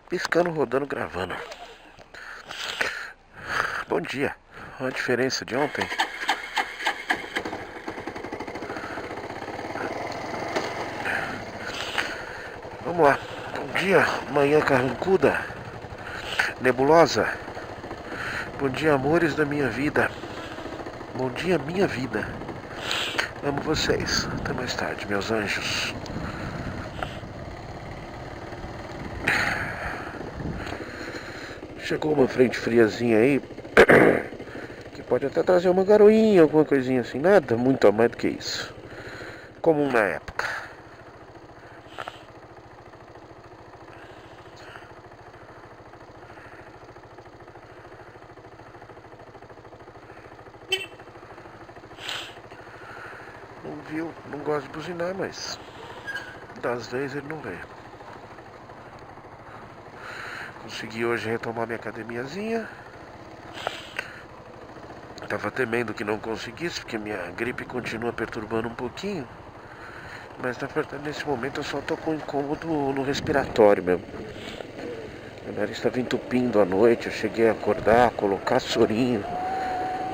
piscando, rodando, gravando. Bom dia. Olha a diferença de ontem. Vamos lá. Bom dia, manhã carrancuda, nebulosa. Bom dia, amores da minha vida. Bom dia, minha vida. Amo vocês. Até mais tarde, meus anjos. Chegou uma frente friazinha aí, que pode até trazer uma garoinha, alguma coisinha assim. Nada muito a mais do que isso. Comum na época. Não viu, não gosta de buzinar, mas das vezes ele não veio. Consegui hoje retomar minha academiazinha. Tava temendo que não conseguisse, porque minha gripe continua perturbando um pouquinho. Mas na verdade nesse momento eu só tô com incômodo no respiratório mesmo. Meu nariz estava entupindo à noite, eu cheguei a acordar, colocar sorinho.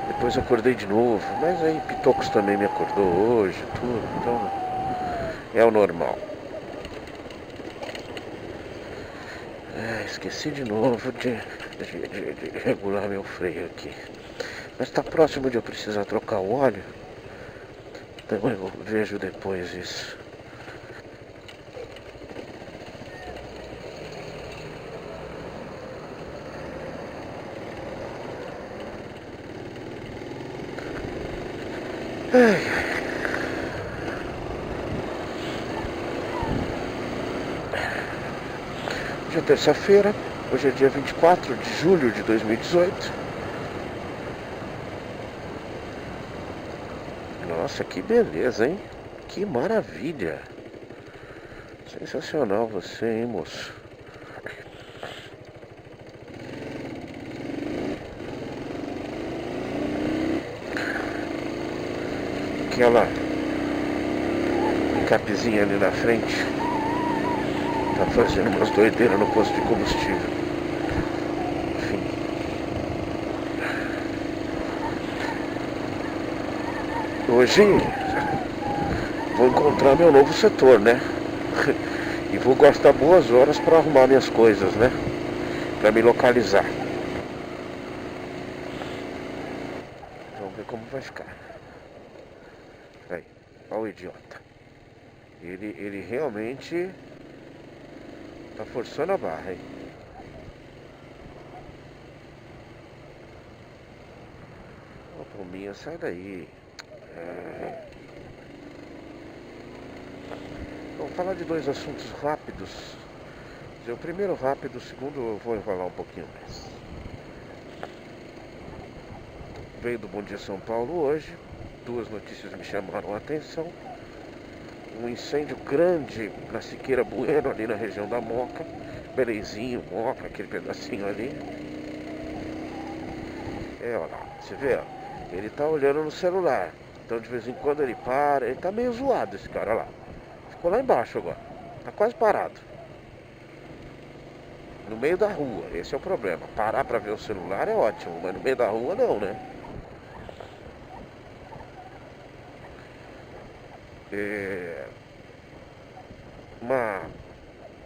Depois acordei de novo, mas aí Pitocos também me acordou hoje, tudo, então é o normal. Esqueci de novo de regular meu freio aqui. Mas tá próximo de eu precisar trocar o óleo, então eu vejo depois isso. Hoje é terça-feira, hoje é dia 24 de julho de 2018. Nossa, que beleza, hein? Que maravilha! Sensacional você, hein, moço? Aquela capezinha ali na frente tá fazendo umas doideiras no posto de combustível. Enfim. Hoje vou encontrar meu novo setor, né? E vou gastar boas horas para arrumar minhas coisas, né? Para me localizar. Vamos ver como vai ficar. Aí, olha o idiota. Ele realmente tá forçando a barra, hein? Ô, Palminha, sai daí. Vamos falar de dois assuntos rápidos. O primeiro rápido, o segundo eu vou enrolar um pouquinho mais. Veio do Bom Dia São Paulo hoje. Duas notícias me chamaram a atenção. Um incêndio grande na Siqueira Bueno, ali na região da Moca. Belenzinho, Moca, aquele pedacinho ali. Olha lá, você vê, ó. Ele tá olhando no celular. Então de vez em quando ele para. Ele tá meio zoado esse cara, olha lá. Ficou lá embaixo agora. Tá quase parado. No meio da rua, esse é o problema. Parar pra ver o celular é ótimo, mas no meio da rua não, né?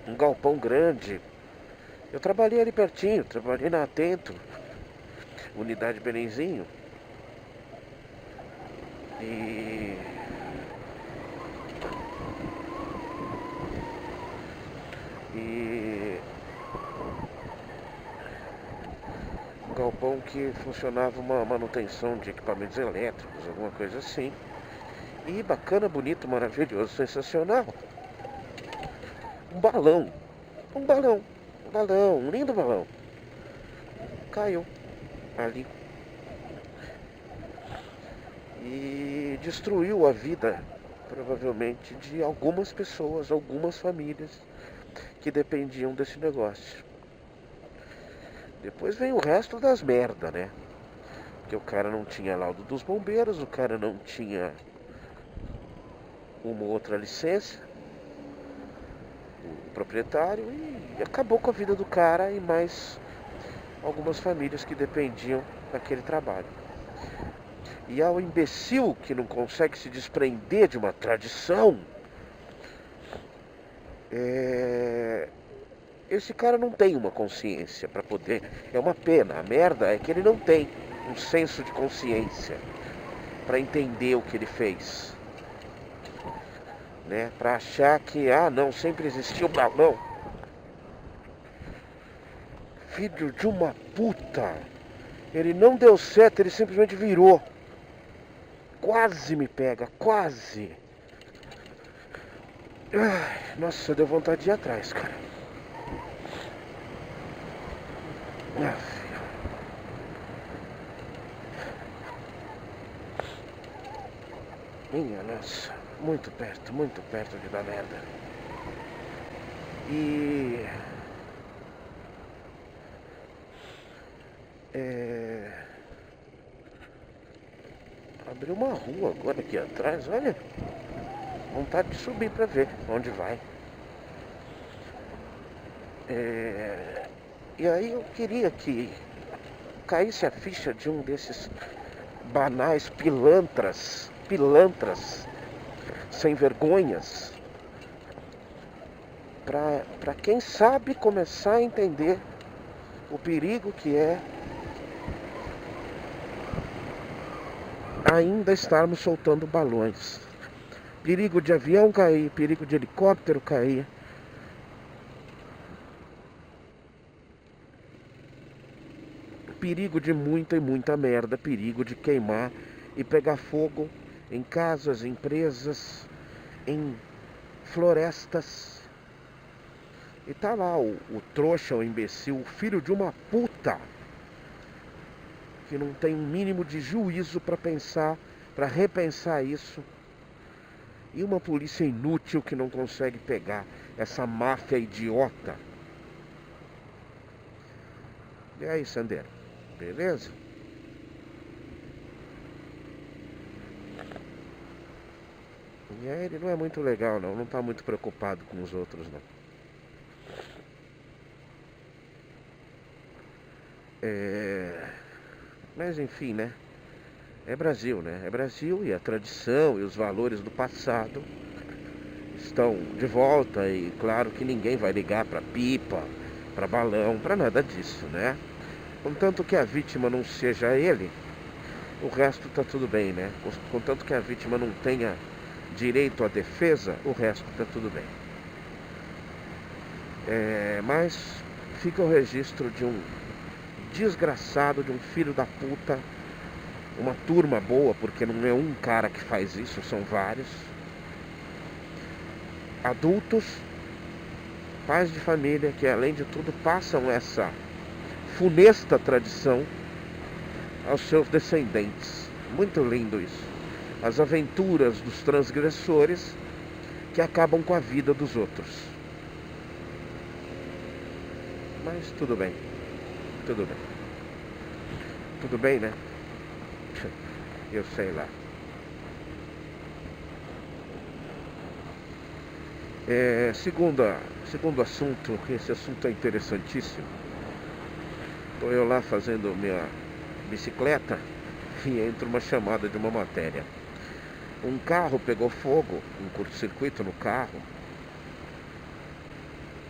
Um galpão grande. Eu trabalhei ali pertinho, trabalhei na Atento, unidade Belenzinho. E um galpão que funcionava uma manutenção de equipamentos elétricos, alguma coisa assim. E bacana, bonito, maravilhoso, sensacional. Um balão. Um balão. Um balão, um lindo balão. Caiu ali. E destruiu a vida, provavelmente, de algumas pessoas, algumas famílias que dependiam desse negócio. Depois vem o resto das merda, né? Porque o cara não tinha laudo dos bombeiros, o cara não tinha uma outra licença. o proprietário, e acabou com a vida do cara e mais algumas famílias que dependiam daquele trabalho. E ao imbecil que não consegue se desprender de uma tradição, esse cara não tem uma consciência para poder. É uma pena. A merda é que ele não tem um senso de consciência para entender o que ele fez, né? Para achar que não, sempre existiu balão. Filho de uma puta. Ele não deu certo, ele simplesmente virou. Quase me pega, quase. Ai, nossa, deu vontade de ir atrás, cara. Minha nossa, muito perto de dar merda. E... abriu uma rua agora aqui atrás, olha. Vontade de subir pra ver onde vai. E aí eu queria que caísse a ficha de um desses banais pilantras, sem vergonhas, para quem sabe começar a entender o perigo que é ainda estarmos soltando balões. Perigo de avião cair, perigo de helicóptero cair. Perigo de muita e muita merda, perigo de queimar e pegar fogo em casas, empresas, em florestas. E tá lá o trouxa, o imbecil, o filho de uma puta, que não tem um mínimo de juízo para pensar, para repensar isso. E uma polícia inútil que não consegue pegar essa máfia idiota. E aí, Sandero? Beleza? E aí, ele não é muito legal, não tá muito preocupado com os outros, não. Mas enfim, né? É Brasil, né? É Brasil, e a tradição e os valores do passado estão de volta. E claro que ninguém vai ligar para pipa, para balão, para nada disso, né? Contanto que a vítima não seja ele, o resto tá tudo bem, né? Contanto que a vítima não tenha direito à defesa, o resto tá tudo bem. Mas fica o registro de um desgraçado, de um filho da puta, uma turma boa, porque não é um cara que faz isso, são vários. Adultos, pais de família, que além de tudo passam essa funesta tradição aos seus descendentes. Muito lindo isso. As aventuras dos transgressores que acabam com a vida dos outros. Mas tudo bem. Tudo bem. Tudo bem, né? Eu sei lá. Segundo assunto, esse assunto é interessantíssimo. Estou eu lá fazendo minha bicicleta e entra uma chamada de uma matéria. Um carro pegou fogo, um curto-circuito no carro.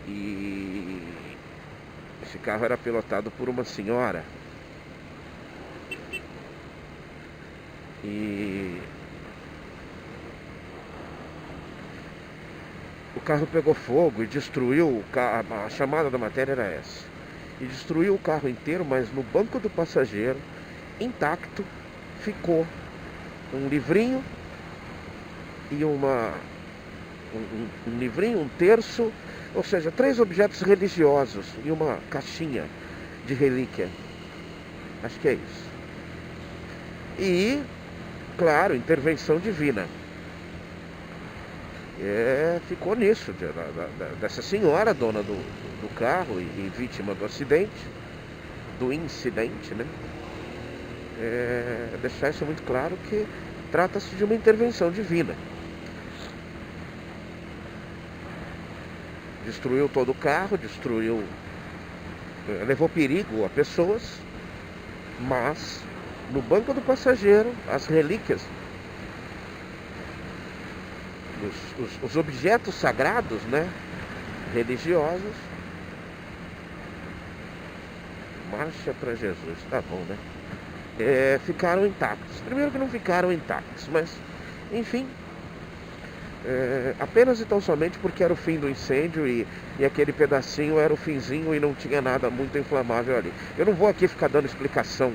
E esse carro era pilotado por uma senhora. E o carro pegou fogo e destruiu o carro. A chamada da matéria era essa. E destruiu o carro inteiro, mas no banco do passageiro, intacto, ficou um livrinho e um livrinho, um terço, ou seja, 3 objetos religiosos e uma caixinha de relíquia. Acho que é isso. E, claro, intervenção divina. Ficou nisso, dessa senhora, dona do carro e vítima do acidente, do incidente, né? Deixar isso muito claro que trata-se de uma intervenção divina. Destruiu todo o carro, levou perigo a pessoas, mas no banco do passageiro, as relíquias, os objetos sagrados, né, religiosos, marcha para Jesus, tá bom, né? Ficaram intactos. Primeiro que não ficaram intactos, mas, enfim, apenas e tão somente porque era o fim do incêndio e aquele pedacinho era o finzinho e não tinha nada muito inflamável ali. Eu não vou aqui ficar dando explicação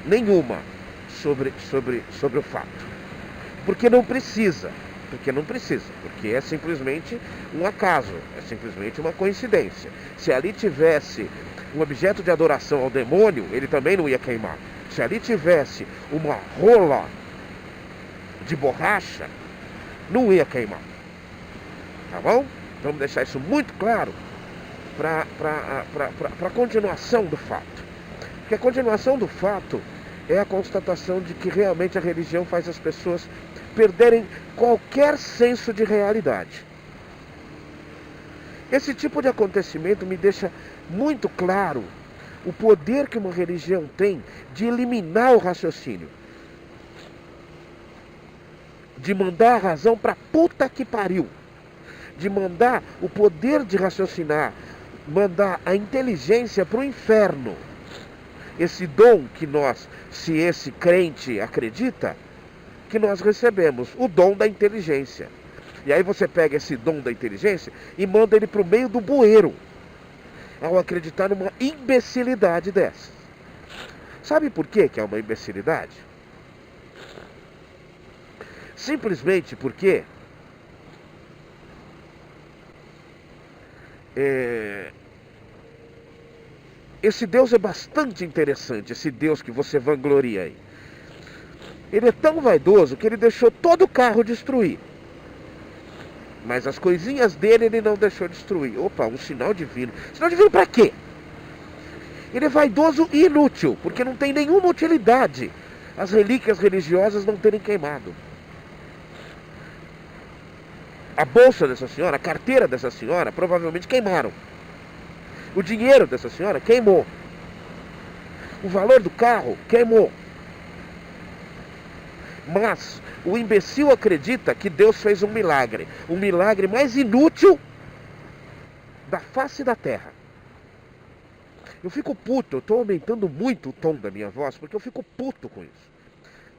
nenhuma sobre o fato. Porque não precisa, porque é simplesmente um acaso, é simplesmente uma coincidência. Se ali tivesse um objeto de adoração ao demônio, ele também não ia queimar. Se ali tivesse uma rola de borracha, não ia queimar. Tá bom? Vamos deixar isso muito claro para a continuação do fato. Porque a continuação do fato é a constatação de que realmente a religião faz as pessoas perderem qualquer senso de realidade. Esse tipo de acontecimento me deixa muito claro o poder que uma religião tem de eliminar o raciocínio. De mandar a razão pra puta que pariu. De mandar o poder de raciocinar, mandar a inteligência pro inferno. Esse dom que nós, se esse crente acredita, que nós recebemos, o dom da inteligência. E aí você pega esse dom da inteligência e manda ele pro meio do bueiro, ao acreditar numa imbecilidade dessa. Sabe por quê que é uma imbecilidade? Simplesmente porque esse Deus é bastante interessante, esse Deus que você vangloria aí. Ele é tão vaidoso que ele deixou todo o carro destruir. Mas as coisinhas dele ele não deixou destruir. Opa, um sinal divino. Sinal divino pra quê? Ele é vaidoso e inútil, porque não tem nenhuma utilidade as relíquias religiosas não terem queimado. A bolsa dessa senhora, a carteira dessa senhora, provavelmente queimaram. O dinheiro dessa senhora queimou. O valor do carro queimou. Mas o imbecil acredita que Deus fez um milagre mais inútil da face da terra. Eu fico puto, eu estou aumentando muito o tom da minha voz, porque eu fico puto com isso.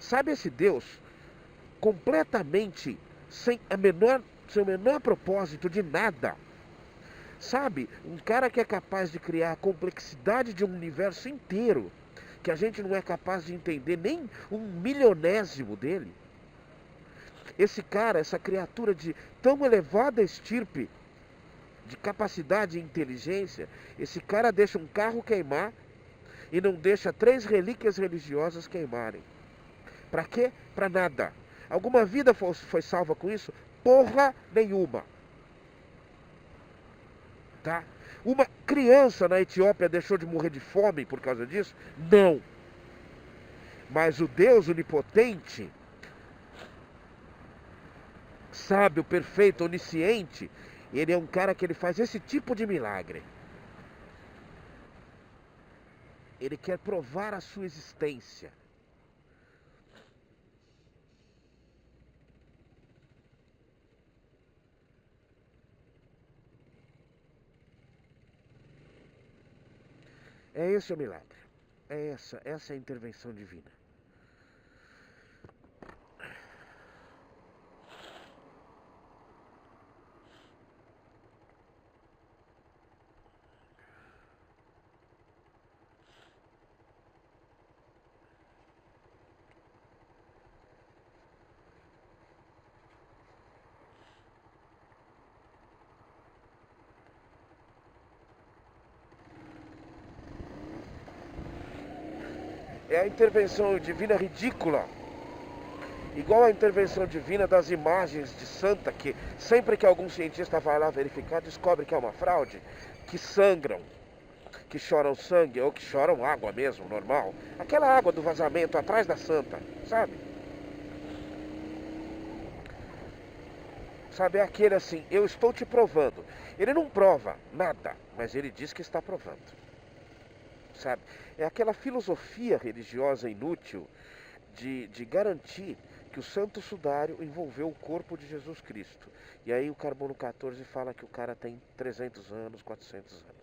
Sabe esse Deus completamente sem o menor propósito de nada? Sabe, um cara que é capaz de criar a complexidade de um universo inteiro, que a gente não é capaz de entender nem um milionésimo dele. Esse cara, essa criatura de tão elevada estirpe, de capacidade e inteligência, esse cara deixa um carro queimar e não deixa 3 relíquias religiosas queimarem. Pra quê? Pra nada. Alguma vida foi salva com isso? Porra nenhuma. Tá? Uma criança na Etiópia deixou de morrer de fome por causa disso? Não. Mas o Deus onipotente, sábio, perfeito, onisciente, ele é um cara que ele faz esse tipo de milagre. Ele quer provar a sua existência. É esse o milagre. Essa é a intervenção divina. É a intervenção divina ridícula. Igual a intervenção divina das imagens de santa, que sempre que algum cientista vai lá verificar, descobre que é uma fraude, que sangram, que choram sangue ou que choram água mesmo, normal. Aquela água do vazamento atrás da santa, sabe? Sabe, é aquele assim, eu estou te provando. Ele não prova nada, mas ele diz que está provando. Sabe? É aquela filosofia religiosa inútil de garantir que o santo sudário envolveu o corpo de Jesus Cristo. E aí o carbono 14 fala que o cara tem 300 anos, 400 anos.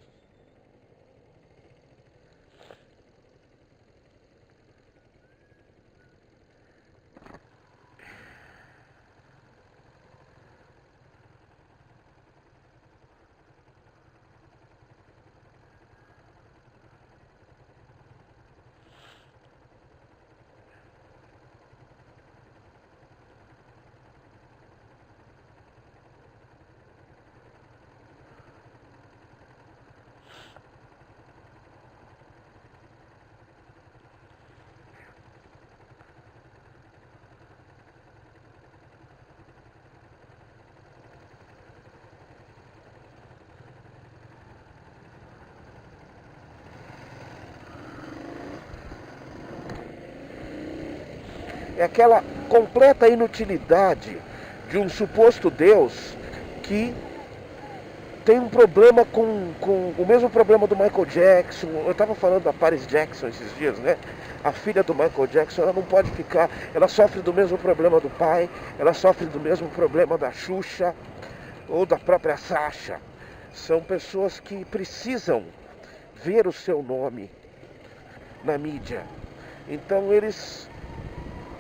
É aquela completa inutilidade de um suposto Deus que tem um problema com o mesmo problema do Michael Jackson. Eu estava falando da Paris Jackson esses dias, né? A filha do Michael Jackson, ela não pode ficar, ela sofre do mesmo problema do pai, ela sofre do mesmo problema da Xuxa ou da própria Sasha. São pessoas que precisam ver o seu nome na mídia. Então eles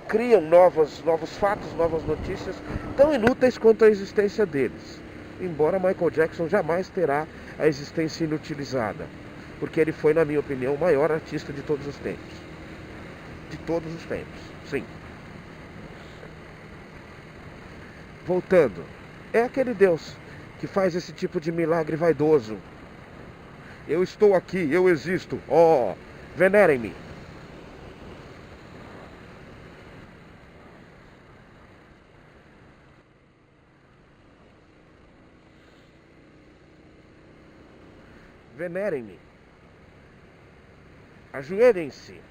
criam novos fatos, novas notícias, tão inúteis quanto a existência deles. Embora Michael Jackson jamais terá a existência inutilizada, porque ele foi, na minha opinião, o maior artista de todos os tempos. De todos os tempos, sim. Voltando, é aquele Deus que faz esse tipo de milagre vaidoso. Eu estou aqui, eu existo, venerem-me. Venerem-me. Ajoelhem-se.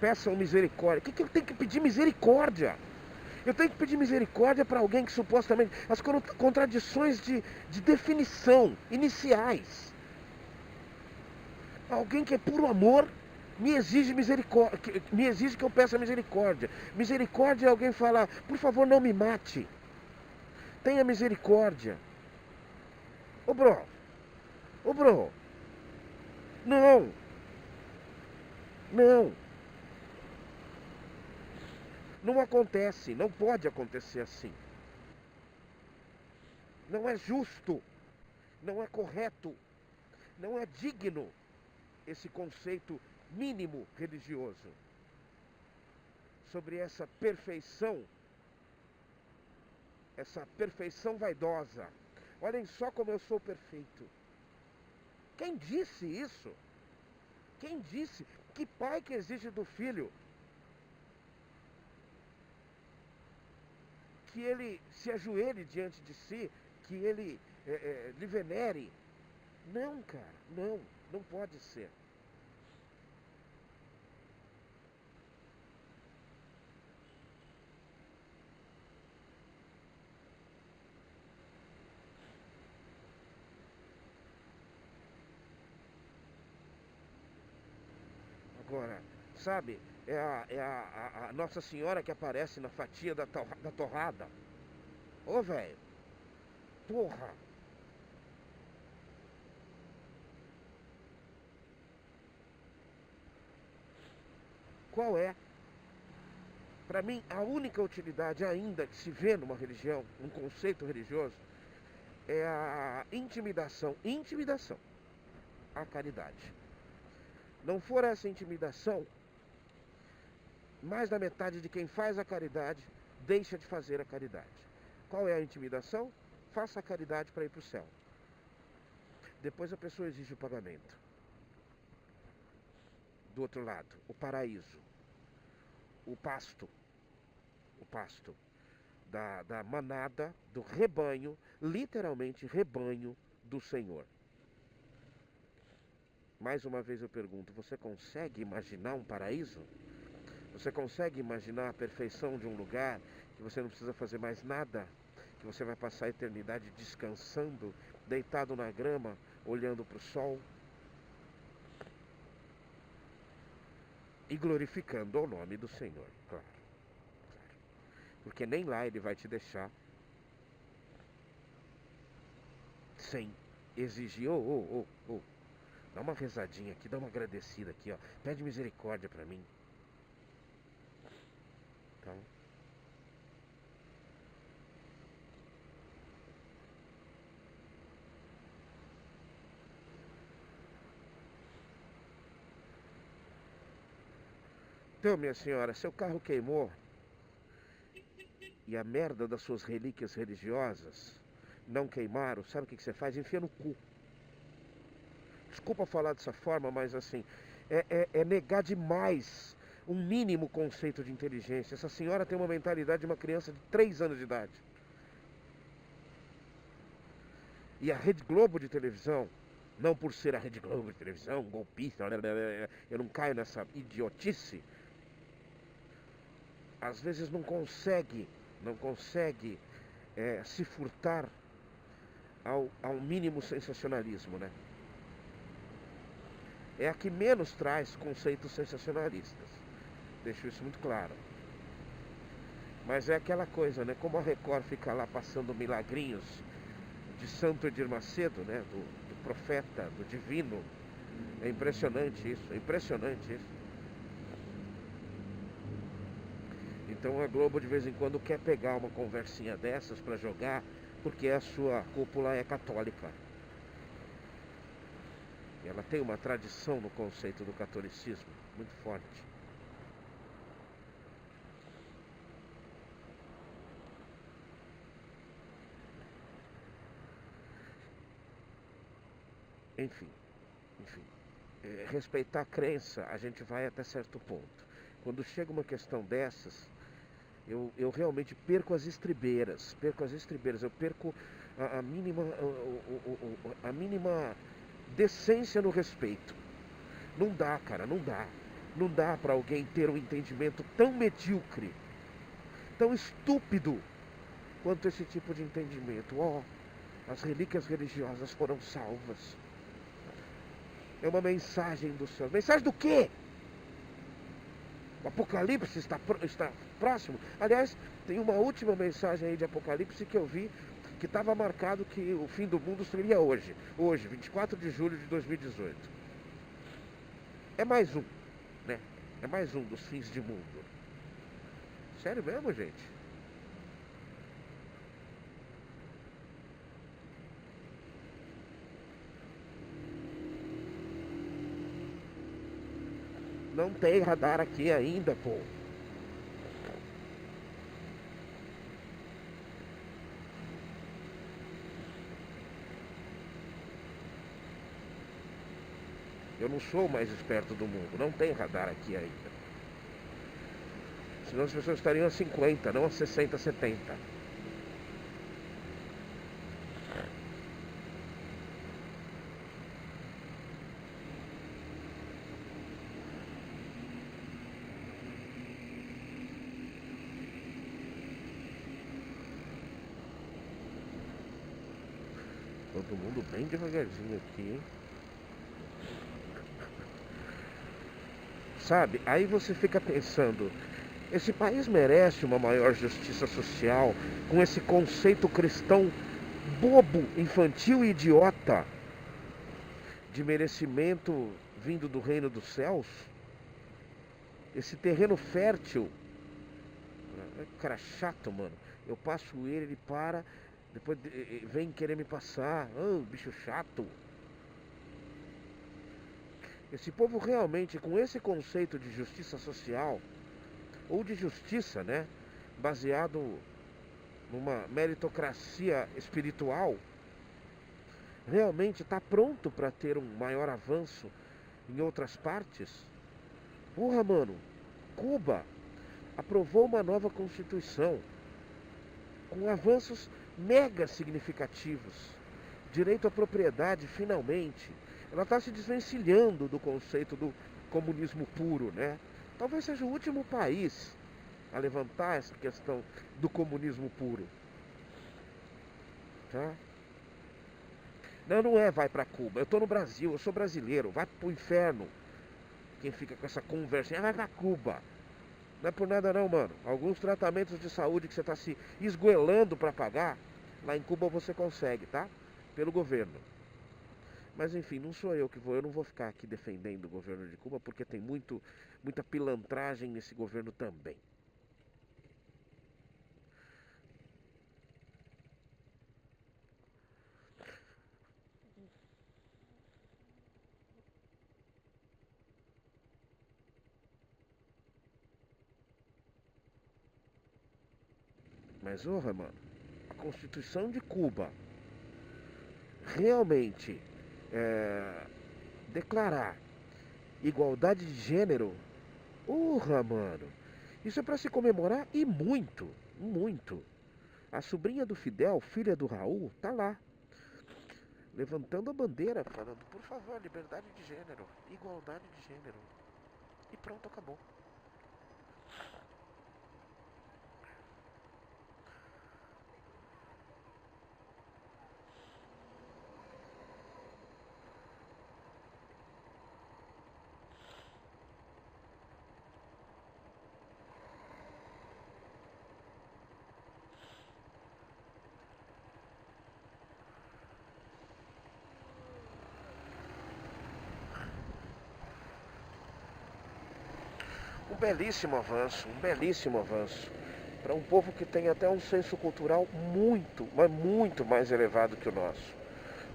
Peçam misericórdia. O que eu tenho que pedir misericórdia? Eu tenho que pedir misericórdia para alguém que supostamente... As contradições de definição iniciais. Alguém que é puro amor me exige misericórdia, me exige que eu peça misericórdia. Misericórdia é alguém falar, por favor, não me mate. Tenha misericórdia. Ô bro. Não. Não acontece, não pode acontecer assim. Não é justo, não é correto, não é digno esse conceito mínimo religioso sobre essa perfeição vaidosa. Olhem só como eu sou perfeito. Quem disse isso? Quem disse? Que pai que exige do filho que ele se ajoelhe diante de si, que ele lhe venere? Não, cara, não pode ser. Agora, sabe, é a Nossa Senhora que aparece na fatia da torrada. Ô, velho, porra. Qual é? Para mim, a única utilidade ainda que se vê numa religião, num conceito religioso, é a intimidação à caridade. Não for essa intimidação, mais da metade de quem faz a caridade deixa de fazer a caridade. Qual é a intimidação? Faça a caridade para ir para o céu. Depois a pessoa exige o pagamento. Do outro lado, o paraíso. O pasto da manada, do rebanho, literalmente rebanho do Senhor. Mais uma vez eu pergunto, você consegue imaginar um paraíso? Você consegue imaginar a perfeição de um lugar que você não precisa fazer mais nada? que você vai passar a eternidade descansando, deitado na grama, olhando para o sol e glorificando o nome do Senhor, claro, claro. Porque nem lá ele vai te deixar sem exigir, dá uma rezadinha aqui, dá uma agradecida aqui, ó, pede misericórdia para mim. Então, minha senhora, seu carro queimou e a merda das suas relíquias religiosas não queimaram, sabe o que você faz? Enfia no cu. Desculpa falar dessa forma, mas assim, é negar demais um mínimo conceito de inteligência. Essa senhora tem uma mentalidade de uma criança de 3 anos de idade. E a Rede Globo de televisão, não por ser a Rede Globo de televisão, golpista, eu não caio nessa idiotice, às vezes não consegue se furtar ao mínimo sensacionalismo, né? É a que menos traz conceitos sensacionalistas. Deixo isso muito claro. Mas é aquela coisa, né? Como a Record fica lá passando milagrinhos de Santo Edir Macedo, né? Do profeta, do divino. É impressionante isso, é impressionante isso. Então a Globo de vez em quando quer pegar uma conversinha dessas para jogar, porque a sua cúpula é católica. E ela tem uma tradição no conceito do catolicismo muito forte. Enfim. Respeitar a crença, a gente vai até certo ponto. Quando chega uma questão dessas, eu realmente perco as estribeiras, eu perco a mínima decência no respeito. Não dá, cara, não dá. Não dá para alguém ter um entendimento tão medíocre, tão estúpido quanto esse tipo de entendimento. As relíquias religiosas foram salvas. É uma mensagem do céu. Mensagem do quê? O Apocalipse está próximo. Aliás, tem uma última mensagem aí de Apocalipse que eu vi, que estava marcado que o fim do mundo seria hoje. Hoje, 24 de julho de 2018. É mais um, né? É mais um dos fins de mundo. Sério mesmo, gente? Não tem radar aqui ainda, pô. Eu não sou o mais esperto do mundo. Não tem radar aqui ainda. Senão as pessoas estariam a 50, não a 60, 70. Todo mundo bem devagarzinho aqui, hein? Sabe? Aí você fica pensando, esse país merece uma maior justiça social com esse conceito cristão bobo, infantil e idiota de merecimento vindo do reino dos céus? Esse terreno fértil, cara chato, mano. Eu passo ele para, depois vem querer me passar. Bicho chato. Esse povo realmente, com esse conceito de justiça social, ou de justiça, né, baseado numa meritocracia espiritual, realmente está pronto para ter um maior avanço em outras partes? Porra, mano, Cuba aprovou uma nova Constituição com avanços mega significativos. Direito à propriedade, finalmente. Ela está se desvencilhando do conceito do comunismo puro, né? Talvez seja o último país a levantar essa questão do comunismo puro. tá? Não, não é vai pra Cuba. Eu tô no Brasil, eu sou brasileiro. Vai pro inferno. Quem fica com essa conversa, vai pra Cuba. Não é por nada não, mano. Alguns tratamentos de saúde que você tá se esgoelando pra pagar, lá em Cuba você consegue, tá? Pelo governo. Mas enfim, não sou eu que vou, eu não vou ficar aqui defendendo o governo de Cuba, porque tem muita pilantragem nesse governo também. Mas, orra, mano, a Constituição de Cuba realmente declarar igualdade de gênero, urra, mano, isso é pra se comemorar e muito, muito. A sobrinha do Fidel, filha do Raul, tá lá, levantando a bandeira, falando, por favor, liberdade de gênero, igualdade de gênero. E pronto, acabou. Um belíssimo avanço. Para um povo que tem até um senso cultural muito, mas muito mais elevado que o nosso.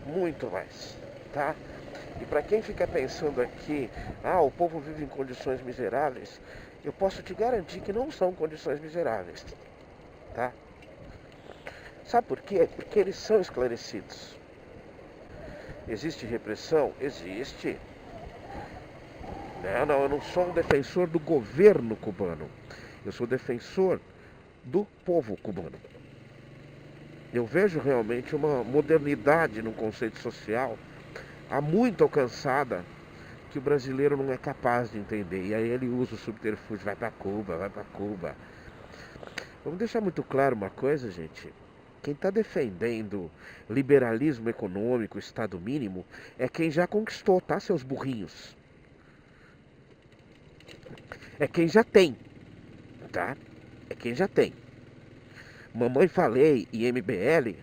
Muito mais, tá? E para quem fica pensando aqui, o povo vive em condições miseráveis, eu posso te garantir que não são condições miseráveis, tá? Sabe por quê? Porque eles são esclarecidos. Existe repressão? Existe. Não, eu não sou um defensor do governo cubano. Eu sou defensor do povo cubano. Eu vejo realmente uma modernidade no conceito social há muito alcançada que o brasileiro não é capaz de entender. E aí ele usa o subterfúgio, vai pra Cuba, vai pra Cuba. Vamos deixar muito claro uma coisa, gente. Quem está defendendo liberalismo econômico, Estado mínimo, é quem já conquistou, tá, seus burrinhos? É quem já tem, tá? É quem já tem. Mamãe Falei e MBL,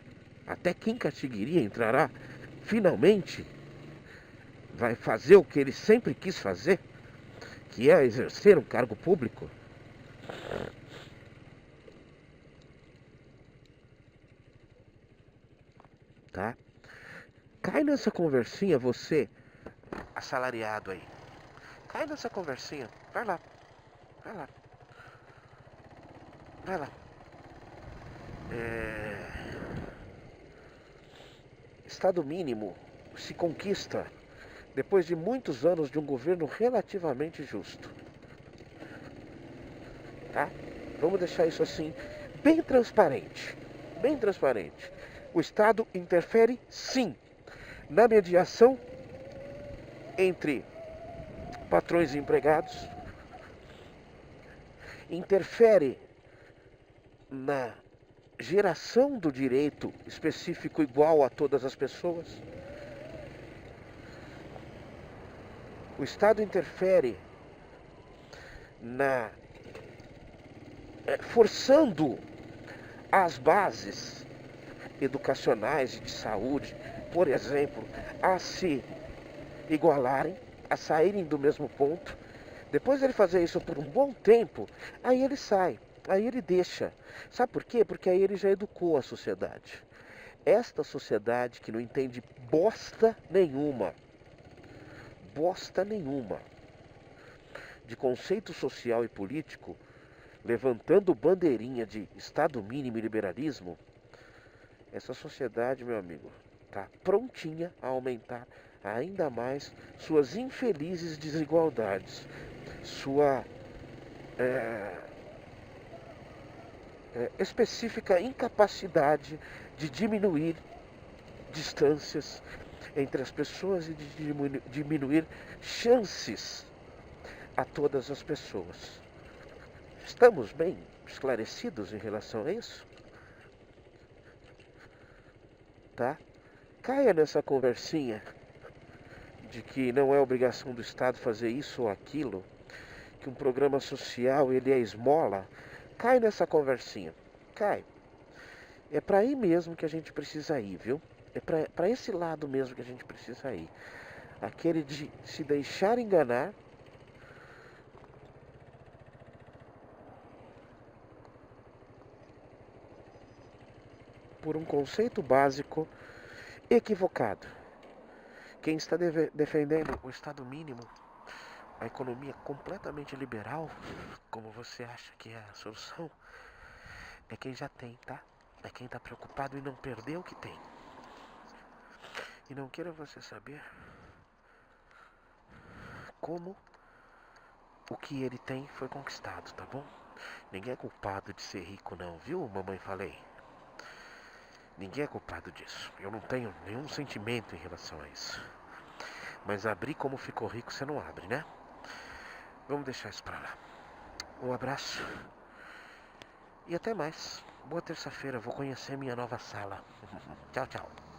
até Kim Kataguiri entrará, finalmente vai fazer o que ele sempre quis fazer, que é exercer um cargo público. Tá? Cai nessa conversinha, você, assalariado aí. Cai nessa conversinha. Vai lá. Vai lá. Vai lá. Estado mínimo se conquista depois de muitos anos de um governo relativamente justo. Tá? Vamos deixar isso assim, bem transparente. Bem transparente. O Estado interfere, sim, na mediação entre patrões e empregados, interfere na geração do direito específico igual a todas as pessoas. O Estado interfere na forçando as bases educacionais e de saúde, por exemplo, a se igualarem, a saírem do mesmo ponto. Depois dele fazer isso por um bom tempo, aí ele sai, aí ele deixa. Sabe por quê? Porque aí ele já educou a sociedade. Esta sociedade que não entende bosta nenhuma de conceito social e político, levantando bandeirinha de Estado mínimo e liberalismo, essa sociedade, meu amigo, está prontinha a aumentar ainda mais suas infelizes desigualdades, sua específica incapacidade de diminuir distâncias entre as pessoas e de diminuir chances a todas as pessoas. Estamos bem esclarecidos em relação a isso? tá? Caia nessa conversinha de que não é obrigação do Estado fazer isso ou aquilo, que um programa social ele é esmola. Cai nessa conversinha, cai. É para aí mesmo que a gente precisa ir, viu? É para esse lado mesmo que a gente precisa ir. Aquele de se deixar enganar por um conceito básico equivocado. Quem está defendendo o Estado mínimo, a economia completamente liberal, como você acha que é a solução, é quem já tem, tá? É quem está preocupado em não perder o que tem. E não queira você saber como o que ele tem foi conquistado, tá bom? Ninguém é culpado de ser rico não, viu, mamãe falei? Ninguém é culpado disso. Eu não tenho nenhum sentimento em relação a isso. Mas abrir como ficou rico você não abre, né? Vamos deixar isso pra lá. Um abraço. E até mais. Boa terça-feira. Vou conhecer minha nova sala. Tchau, tchau.